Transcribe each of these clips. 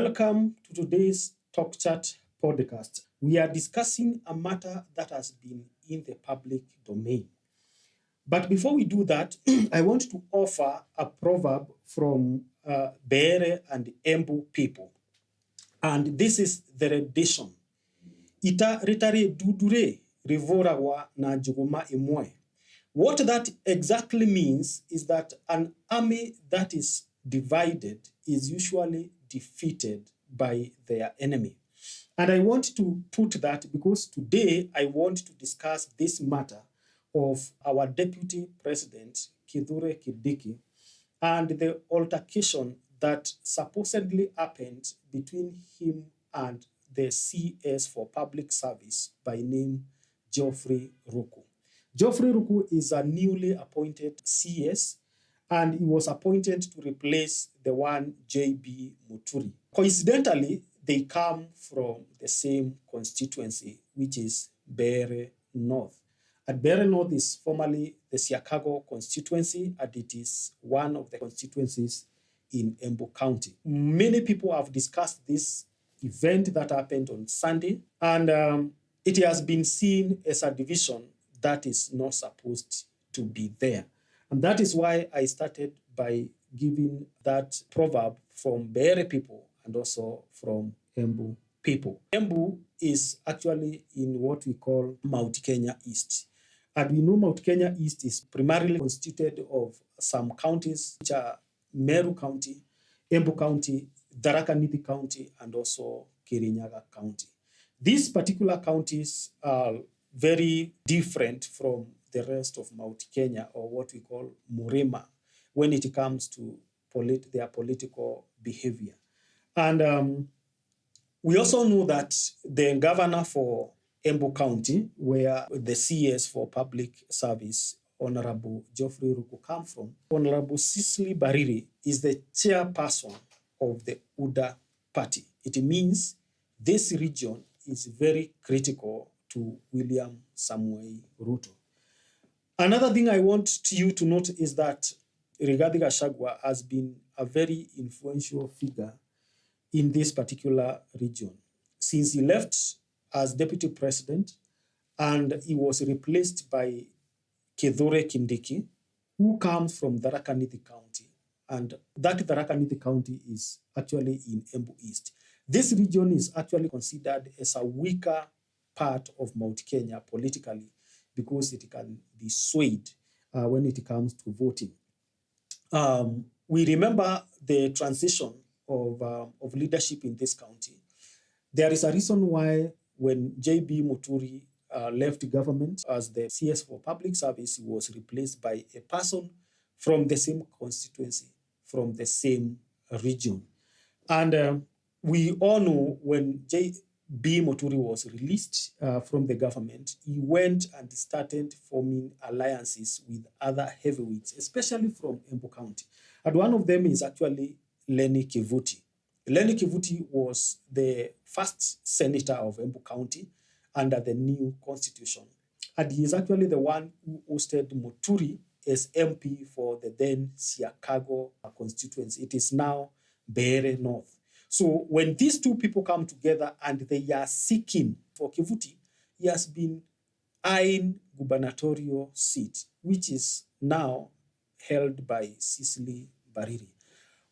Welcome to today's Talkchat podcast. We are discussing a matter that has been in the public domain. But before we do that, I want to offer a proverb from Bere and Embu people. And this is the rendition. Ita ritare dudure rivoragwa na juguma imwe. What that exactly means is that an army that is divided is usually defeated by their enemy. And I want to put that because today I want to discuss this matter of our Deputy President, Kithure Kindiki, and the altercation that supposedly happened between him and the CS for Public Service by name Geoffrey Ruku. Geoffrey Ruku is a newly appointed CS, and he was appointed to replace the one J.B. Muturi. Coincidentally, they come from the same constituency, which is Bere North. And Bere North is formerly the Chicago constituency, and it is one of the constituencies in Embu County. Many people have discussed this event that happened on Sunday, and it has been seen as a division that is not supposed to be there. And that is why I started by giving that proverb from Bere people and also from Embu people. Embu is actually in what we call Mount Kenya East. And we know Mount Kenya East is primarily constituted of some counties, which are Meru County, Embu County, Tharaka Nithi County, and also Kirinyaga County. These particular counties are very different from the rest of Mount Kenya, or what we call Murima, when it comes to their political behavior. And we also know that the governor for Embu County, where the CS for Public Service, Honorable Geoffrey Ruku, come from, Honorable Cicely Bariri is the chairperson of the UDA party. It means this region is very critical to William Samuel Ruto. Another thing I want you to note is that Rigathi Gachagua has been a very influential figure in this particular region since he left as deputy president, and he was replaced by Kithure Kindiki, who comes from Tharaka Nithi County. And that Tharaka Nithi County is actually in Embu East. This region is actually considered as a weaker part of Mount Kenya politically because it can be swayed when it comes to voting. We remember the transition of leadership in this county. There is a reason why when J.B. Muturi left government as the CS for Public Service, he was replaced by a person from the same constituency, from the same region. And we all know when J.B. Muturi was released from the government, he went and started forming alliances with other heavyweights, especially from Embu County. And one of them is actually Lenny Kivuti. Lenny Kivuti was the first senator of Embu County under the new constitution. And he is actually the one who hosted Muturi as MP for the then Chicago constituency. It is now Bere North. So when these two people come together and they are seeking for Kivuti, he has been eyeing gubernatorial seat, which is now held by Cicely Bariri.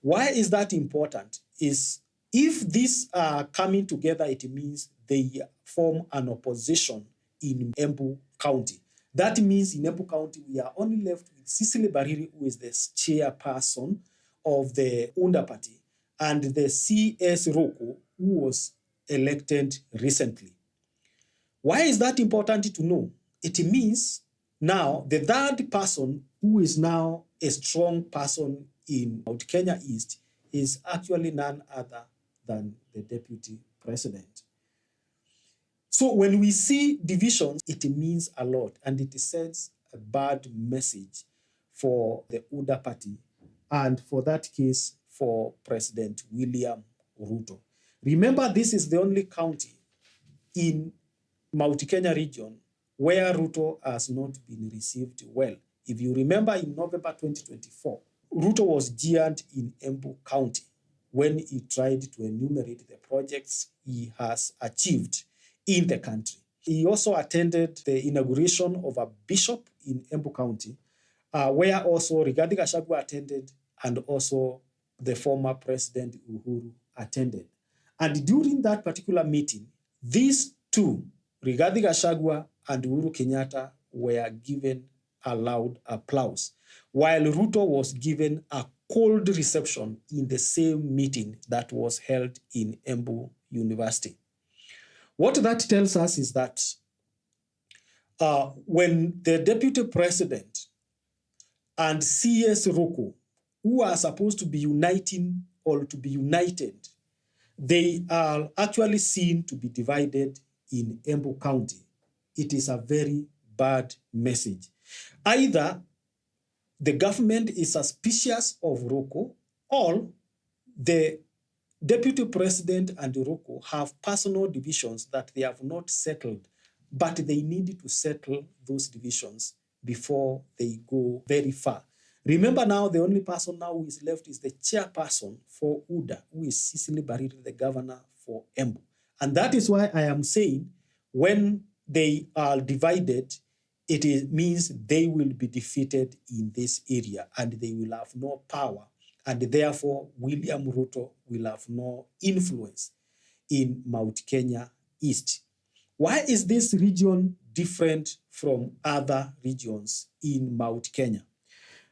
Why is that important? Is if these are coming together, it means they form an opposition in Embu County. That means in Embu County, we are only left with Cicely Bariri, who is the chairperson of the UNDA party, and the CS Ruku, who was elected recently. Why is that important to know? It means now the third person, who is now a strong person in Mount Kenya East, is actually none other than the deputy president. So when we see divisions, it means a lot, and it sends a bad message for the UDA party, and for that case, for President William Ruto. Remember, this is the only county in Mount Kenya region where Ruto has not been received well. If you remember, in November 2024, Ruto was jeered in Embu County when he tried to enumerate the projects he has achieved in the country. He also attended the inauguration of a bishop in Embu County, where also Rigathi Gachagua attended, and also the former President Uhuru attended. And during that particular meeting, these two, Rigathi Gachagua and Uhuru Kenyatta, were given a loud applause, while Ruto was given a cold reception in the same meeting that was held in Embu University. What that tells us is that when the deputy president and CS Ruku, who are supposed to be uniting or to be united, they are actually seen to be divided in Embu County. It is a very bad message. Either the government is suspicious of Ruku, or the deputy president and Ruku have personal divisions that they have not settled, but they need to settle those divisions before they go very far. Remember now, the only person now who is left is the chairperson for UDA, who is Cecily Bariri, the governor for Embu. And that is why I am saying when they are divided, it means they will be defeated in this area and they will have no power. And therefore, William Ruto will have no influence in Mount Kenya East. Why is this region different from other regions in Mount Kenya?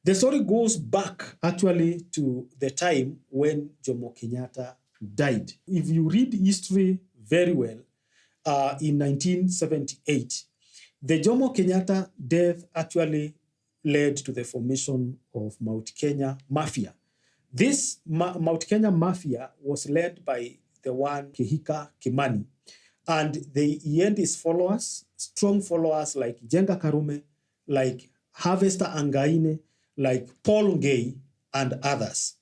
The story goes back actually to the time when Jomo Kenyatta died. If you read history very well, in 1978, the Jomo Kenyatta death actually led to the formation of Mount Kenya Mafia. This Mount Kenya Mafia was led by the one Kehika Kimani, and he and his followers, strong followers like Jenga Karume, like Harvester Angaine, like Paul Ngei, and others.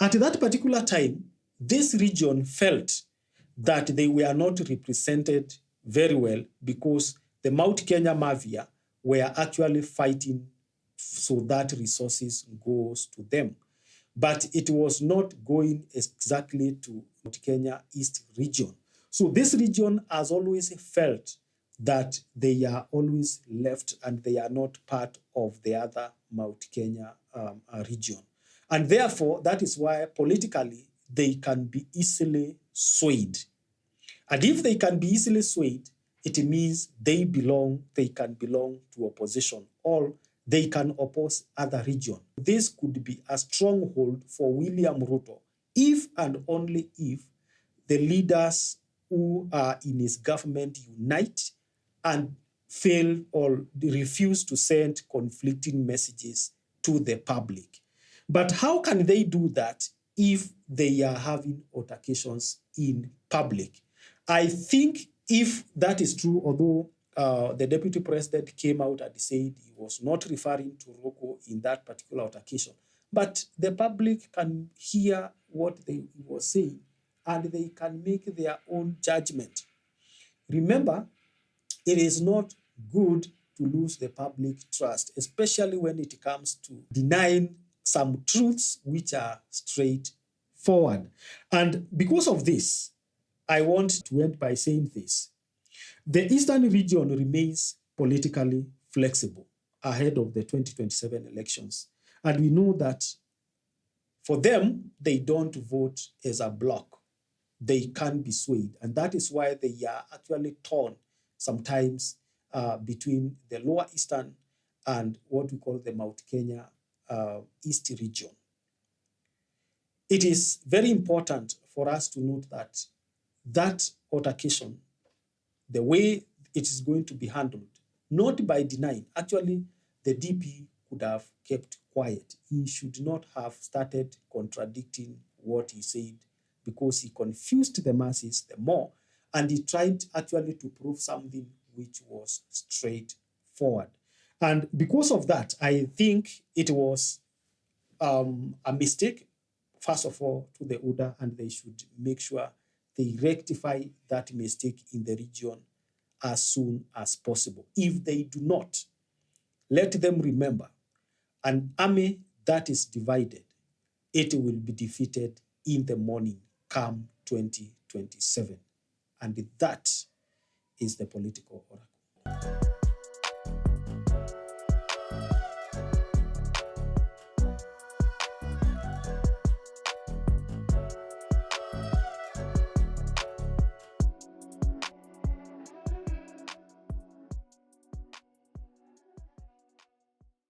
At that particular time, this region felt that they were not represented very well because the Mount Kenya Mafia were actually fighting so that resources goes to them. But it was not going exactly to Mount Kenya East region. So this region has always felt that they are always left and they are not part of the other Mount Kenya region. And therefore, that is why politically they can be easily swayed. And if they can be easily swayed, it means they can belong to opposition, or they can oppose other region. This could be a stronghold for William Ruto if and only if the leaders who are in his government unite and fail or refuse to send conflicting messages to the public. But how can they do that if they are having altercations in public? I think if that is true, although the deputy president came out and said he was not referring to Ruku in that particular altercation, but the public can hear what he was saying and they can make their own judgment. Remember, it is not good to lose the public trust, especially when it comes to denying some truths which are straightforward. And because of this, I want to end by saying this. The Eastern region remains politically flexible ahead of the 2027 elections. And we know that for them, they don't vote as a bloc. They can be swayed. And that is why they are actually torn sometimes between the Lower Eastern and what we call the Mount Kenya East region. It is very important for us to note that altercation, the way it is going to be handled, not by denying. Actually, the DP could have kept quiet. He should not have started contradicting what he said because he confused the masses the more, and he tried actually to prove something which was straightforward. And because of that, I think it was a mistake, first of all, to the UDA, and they should make sure they rectify that mistake in the region as soon as possible. If they do not, let them remember, an army that is divided, it will be defeated in the morning come 2027. And that is the political oracle.